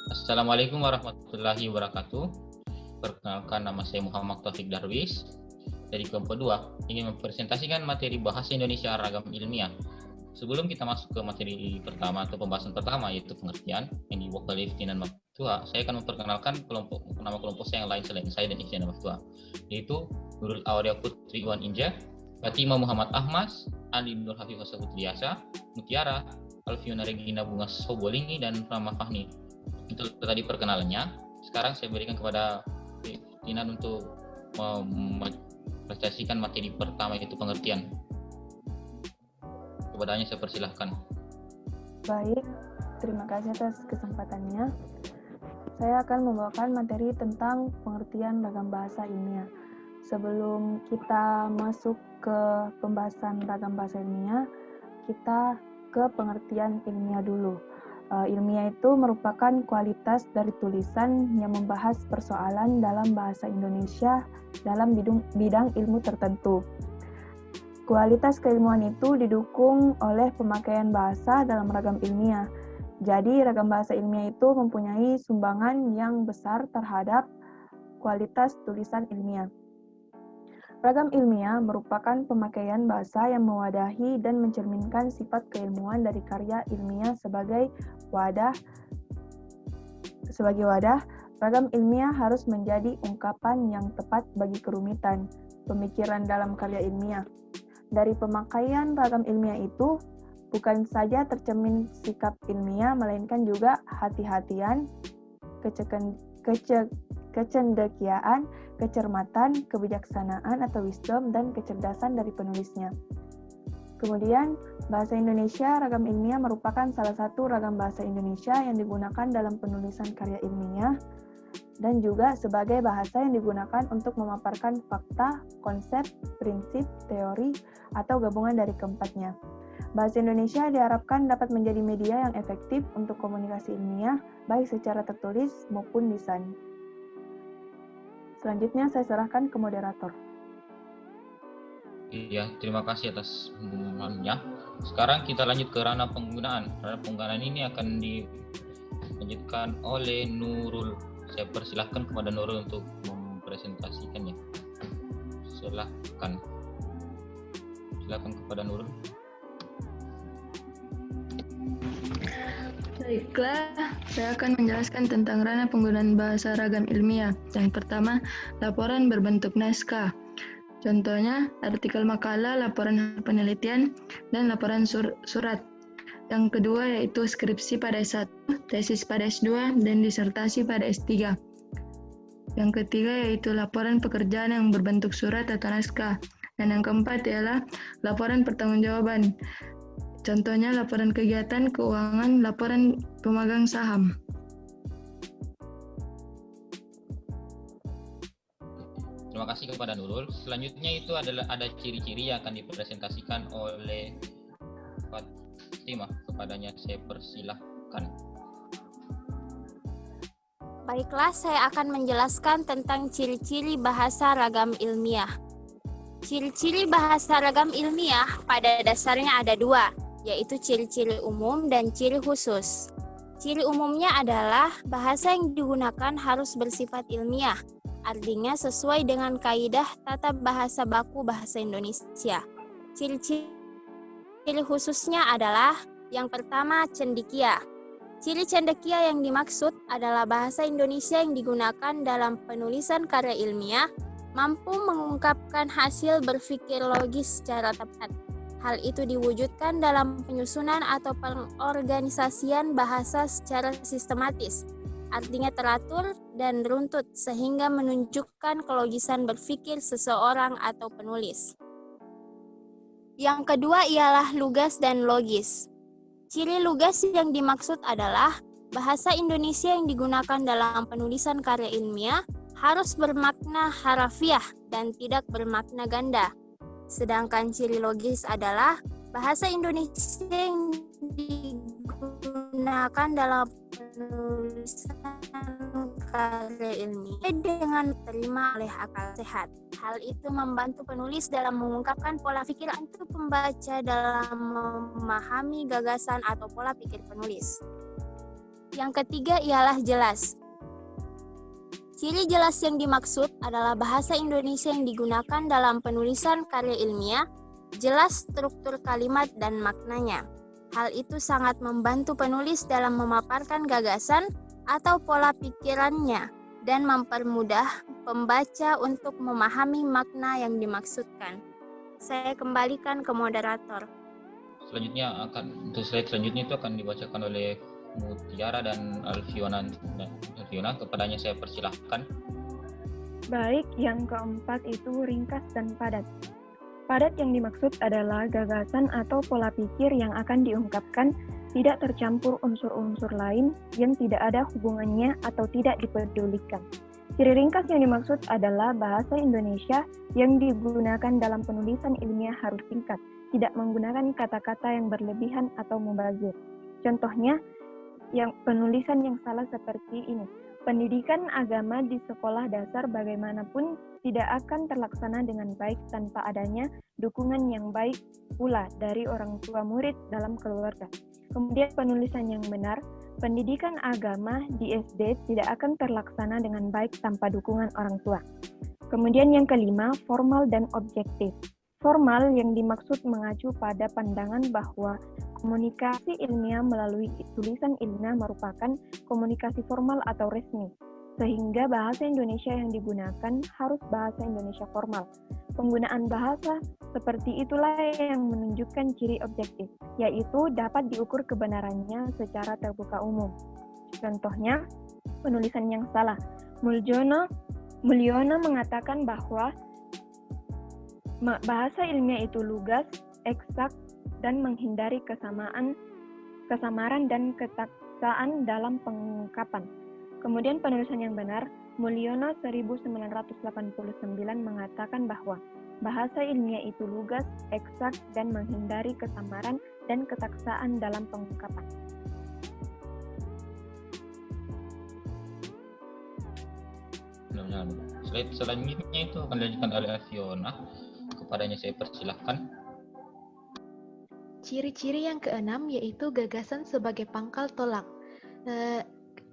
Assalamualaikum warahmatullahi wabarakatuh. Perkenalkan, nama saya Muhammad Taufik Darwis. Dari kelompok 2 ingin mempresentasikan materi bahasa Indonesia ragam ilmiah. Sebelum kita masuk ke materi pertama atau pembahasan pertama, yaitu pengertian yang diwakili Iftinan Maftua, saya akan memperkenalkan nama kelompok saya yang lain selain saya dan Iftinan Maftua, yaitu Nurul Aurea Putri Iwan Inja, Fatima Muhammad Ahmad, Ali Nur Hafifah Saputriasa, Mutiara, Alfiona Regina Bunga Sobolingi, dan Rama Fahmi. Itu tadi perkenalannya. Sekarang saya berikan kepada Tinan untuk mempresentasikan materi pertama, yaitu pengertian. Kepadanya saya persilahkan. Baik, terima kasih atas kesempatannya. Saya akan membawakan materi tentang pengertian ragam bahasa ilmiah. Sebelum kita masuk ke pembahasan ragam bahasa ilmiah, kita ke pengertian ilmiah dulu. Ilmiah itu merupakan kualitas dari tulisan yang membahas persoalan dalam bahasa Indonesia dalam bidang ilmu tertentu. Kualitas keilmuan itu didukung oleh pemakaian bahasa dalam ragam ilmiah. Jadi, ragam bahasa ilmiah itu mempunyai sumbangan yang besar terhadap kualitas tulisan ilmiah. Ragam ilmiah merupakan pemakaian bahasa yang mewadahi dan mencerminkan sifat keilmuan dari karya ilmiah sebagai wadah. Ragam ilmiah harus menjadi ungkapan yang tepat bagi kerumitan pemikiran dalam karya ilmiah. Dari pemakaian ragam ilmiah itu, bukan saja tercermin sikap ilmiah, melainkan juga hati-hatian, kecendekiaan, kecermatan, kebijaksanaan atau wisdom, dan kecerdasan dari penulisnya. Kemudian, bahasa Indonesia ragam ilmiah merupakan salah satu ragam bahasa Indonesia yang digunakan dalam penulisan karya ilmiah dan juga sebagai bahasa yang digunakan untuk memaparkan fakta, konsep, prinsip, teori, atau gabungan dari keempatnya. Bahasa Indonesia diharapkan dapat menjadi media yang efektif untuk komunikasi ilmiah, baik secara tertulis maupun lisan. Selanjutnya saya serahkan ke moderator. Iya, terima kasih atas pengumumannya. Sekarang kita lanjut ke ranah penggunaan. Ranah penggunaan ini akan dilanjutkan oleh Nurul. Saya persilahkan kepada Nurul untuk mempresentasikannya. Silakan kepada Nurul. Baiklah, saya akan menjelaskan tentang ranah penggunaan bahasa ragam ilmiah. Yang pertama, laporan berbentuk naskah. Contohnya, artikel makalah, laporan penelitian, dan laporan surat. Yang kedua yaitu skripsi pada S1, tesis pada S2, dan disertasi pada S3. Yang ketiga yaitu laporan pekerjaan yang berbentuk surat atau naskah. Dan yang keempat ialah laporan pertanggungjawaban. Contohnya laporan kegiatan keuangan, laporan pemegang saham. Terima kasih kepada Nurul. Selanjutnya itu ada ciri-ciri yang akan dipresentasikan oleh Fatima. Kepadanya saya persilahkan. Baiklah, saya akan menjelaskan tentang ciri-ciri bahasa ragam ilmiah. Ciri-ciri bahasa ragam ilmiah pada dasarnya ada dua, yaitu ciri-ciri umum dan ciri khusus. Ciri umumnya adalah bahasa yang digunakan harus bersifat ilmiah, artinya sesuai dengan kaidah tata bahasa baku bahasa Indonesia. Ciri khususnya adalah yang pertama, cendekia. Ciri cendekia yang dimaksud adalah bahasa Indonesia yang digunakan dalam penulisan karya ilmiah mampu mengungkapkan hasil berpikir logis secara tepat. Hal itu diwujudkan dalam penyusunan atau pengorganisasian bahasa secara sistematis, artinya teratur dan runtut sehingga menunjukkan kelogisan berpikir seseorang atau penulis. Yang kedua ialah lugas dan logis. Ciri lugas yang dimaksud adalah bahasa Indonesia yang digunakan dalam penulisan karya ilmiah harus bermakna harafiah dan tidak bermakna ganda. Sedangkan ciri logis adalah bahasa Indonesia yang digunakan dalam penulisan karya ilmiah dengan diterima oleh akal sehat. Hal itu membantu penulis dalam mengungkapkan pola pikir untuk pembaca dalam memahami gagasan atau pola pikir penulis. Yang ketiga ialah jelas. Ciri jelas yang dimaksud adalah bahasa Indonesia yang digunakan dalam penulisan karya ilmiah, jelas struktur kalimat dan maknanya. Hal itu sangat membantu penulis dalam memaparkan gagasan atau pola pikirannya dan mempermudah pembaca untuk memahami makna yang dimaksudkan. Saya kembalikan ke moderator. Untuk slide selanjutnya itu akan dibacakan oleh Mutiara dan Alfiona. Kepadanya saya persilahkan. Baik, yang keempat itu ringkas dan padat. Padat yang dimaksud adalah gagasan atau pola pikir yang akan diungkapkan tidak tercampur unsur-unsur lain yang tidak ada hubungannya atau tidak dipedulikan. Ciri ringkas yang dimaksud adalah bahasa Indonesia yang digunakan dalam penulisan ilmiah harus singkat, tidak menggunakan kata-kata yang berlebihan atau mubazir. Contohnya, yang penulisan yang salah seperti ini. Pendidikan agama di sekolah dasar bagaimanapun tidak akan terlaksana dengan baik tanpa adanya dukungan yang baik pula dari orang tua murid dalam keluarga. Kemudian penulisan yang benar, pendidikan agama di SD tidak akan terlaksana dengan baik tanpa dukungan orang tua. Kemudian yang kelima, formal dan objektif. Formal yang dimaksud mengacu pada pandangan bahwa komunikasi ilmiah melalui tulisan ilmiah merupakan komunikasi formal atau resmi, sehingga bahasa Indonesia yang digunakan harus bahasa Indonesia formal. Penggunaan bahasa seperti itulah yang menunjukkan ciri objektif, yaitu dapat diukur kebenarannya secara terbuka umum. Contohnya, penulisan yang salah. Mulyono mengatakan bahwa bahasa ilmiah itu lugas, eksak, dan menghindari kesamaran dan ketaksaan dalam pengungkapan. Kemudian penulisan yang benar, Mulyono 1989 mengatakan bahwa bahasa ilmiah itu lugas, eksak, dan menghindari kesamaran dan ketaksaan dalam pengungkapan. Slide selanjutnya itu akan dilanjutkan oleh Alfiona. Kepadanya saya persilahkan. Ciri-ciri yang keenam yaitu gagasan sebagai pangkal tolak.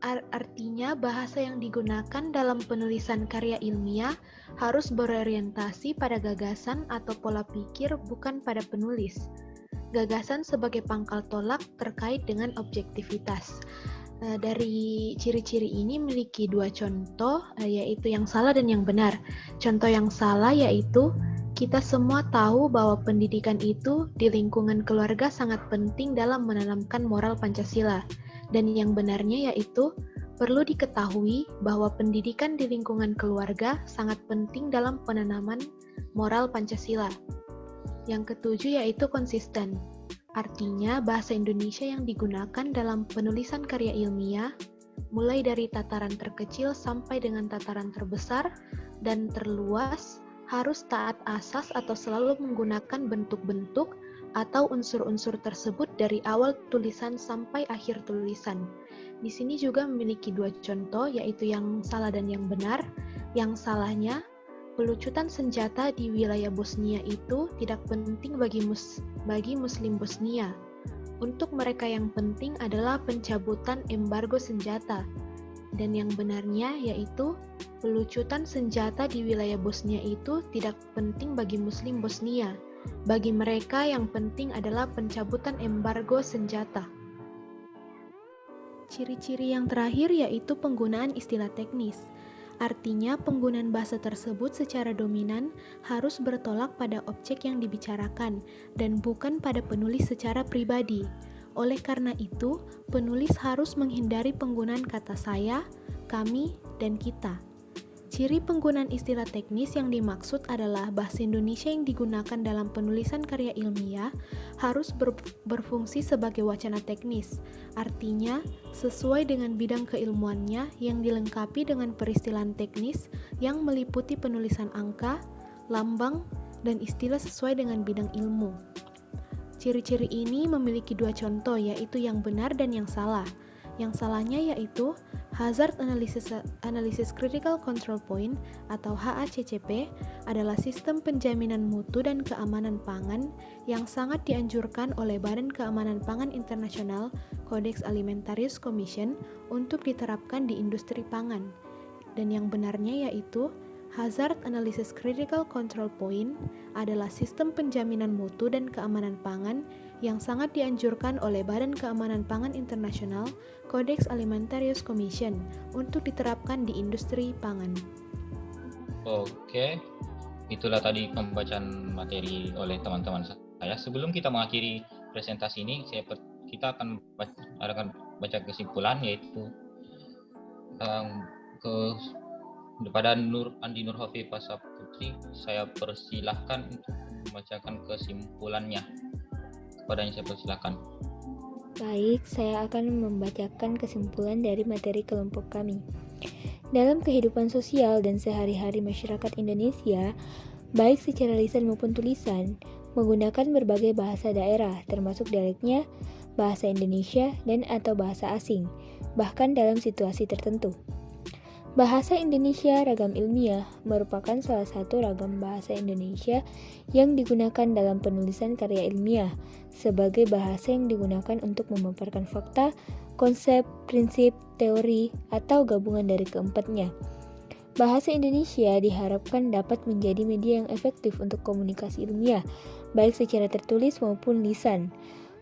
Artinya bahasa yang digunakan dalam penulisan karya ilmiah harus berorientasi pada gagasan atau pola pikir, bukan pada penulis. Gagasan sebagai pangkal tolak terkait dengan objektivitas. Dari ciri-ciri ini memiliki dua contoh, yaitu yang salah dan yang benar. Contoh yang salah yaitu kita semua tahu bahwa pendidikan itu di lingkungan keluarga sangat penting dalam menanamkan moral Pancasila. Dan yang benarnya yaitu perlu diketahui bahwa pendidikan di lingkungan keluarga sangat penting dalam penanaman moral Pancasila. Yang ketujuh yaitu konsisten. Artinya bahasa Indonesia yang digunakan dalam penulisan karya ilmiah mulai dari tataran terkecil sampai dengan tataran terbesar dan terluas harus taat asas atau selalu menggunakan bentuk-bentuk atau unsur-unsur tersebut dari awal tulisan sampai akhir tulisan. Di sini juga memiliki dua contoh, yaitu yang salah dan yang benar. Yang salahnya, pelucutan senjata di wilayah Bosnia itu tidak penting bagi Muslim Bosnia. Untuk mereka yang penting adalah pencabutan embargo senjata. Dan yang benarnya yaitu pelucutan senjata di wilayah Bosnia itu tidak penting bagi Muslim Bosnia. Bagi mereka yang penting adalah pencabutan embargo senjata. Ciri-ciri yang terakhir yaitu penggunaan istilah teknis. Artinya penggunaan bahasa tersebut secara dominan harus bertolak pada objek yang dibicarakan dan bukan pada penulis secara pribadi. Oleh karena itu, penulis harus menghindari penggunaan kata saya, kami, dan kita. Ciri penggunaan istilah teknis yang dimaksud adalah bahasa Indonesia yang digunakan dalam penulisan karya ilmiah harus berfungsi sebagai wacana teknis, artinya sesuai dengan bidang keilmuannya yang dilengkapi dengan peristilahan teknis yang meliputi penulisan angka, lambang, dan istilah sesuai dengan bidang ilmu. Ciri-ciri ini memiliki dua contoh, yaitu yang benar dan yang salah. Yang salahnya yaitu Hazard Analysis Critical Control Point atau HACCP adalah sistem penjaminan mutu dan keamanan pangan yang sangat dianjurkan oleh Badan Keamanan Pangan Internasional Codex Alimentarius Commission untuk diterapkan di industri pangan. Dan yang benarnya yaitu Hazard Analysis Critical Control Point adalah sistem penjaminan mutu dan keamanan pangan yang sangat dianjurkan oleh Badan Keamanan Pangan Internasional Codex Alimentarius Commission untuk diterapkan di industri pangan. Oke, itulah tadi pembacaan materi oleh teman-teman saya. Sebelum kita mengakhiri presentasi ini, kita akan baca kesimpulan, yaitu kepada Andi Nur Hovifah Saputri, saya persilahkan untuk membacakan kesimpulannya. Kepadanya saya persilahkan. Baik, saya akan membacakan kesimpulan dari materi kelompok kami. Dalam kehidupan sosial dan sehari-hari masyarakat Indonesia, baik secara lisan maupun tulisan, menggunakan berbagai bahasa daerah, termasuk dialeknya, bahasa Indonesia, dan atau bahasa asing, bahkan dalam situasi tertentu. Bahasa Indonesia Ragam Ilmiah merupakan salah satu ragam bahasa Indonesia yang digunakan dalam penulisan karya ilmiah sebagai bahasa yang digunakan untuk memaparkan fakta, konsep, prinsip, teori, atau gabungan dari keempatnya. Bahasa Indonesia diharapkan dapat menjadi media yang efektif untuk komunikasi ilmiah, baik secara tertulis maupun lisan.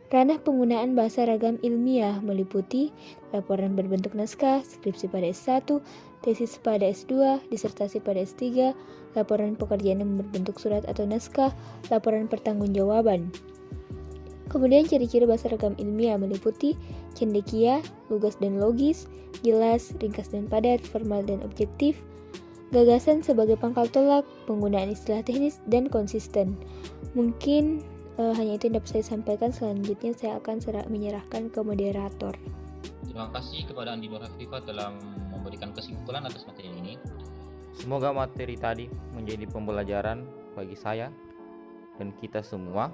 Ranah penggunaan bahasa ragam ilmiah meliputi laporan berbentuk naskah, skripsi pada S1, tesis pada S2, disertasi pada S3, laporan pekerjaan yang berbentuk surat atau naskah, laporan pertanggungjawaban. Kemudian ciri-ciri bahasa ragam ilmiah meliputi cendekia, lugas dan logis, jelas, ringkas dan padat, formal dan objektif, gagasan sebagai pangkal tolak, penggunaan istilah teknis, dan konsisten. Mungkin hanya itu yang dapat saya sampaikan. Selanjutnya saya akan menyerahkan ke moderator. Terima kasih kepada Andi Nur Hovifah telah memberikan kesimpulan atas materi ini. Semoga materi tadi menjadi pembelajaran bagi saya dan kita semua.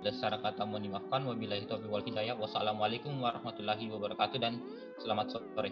Dasar kata mohon dimaafkan. Wabillahi taufiq wal hidayah. Wassalamualaikum warahmatullahi wabarakatuh dan selamat sore.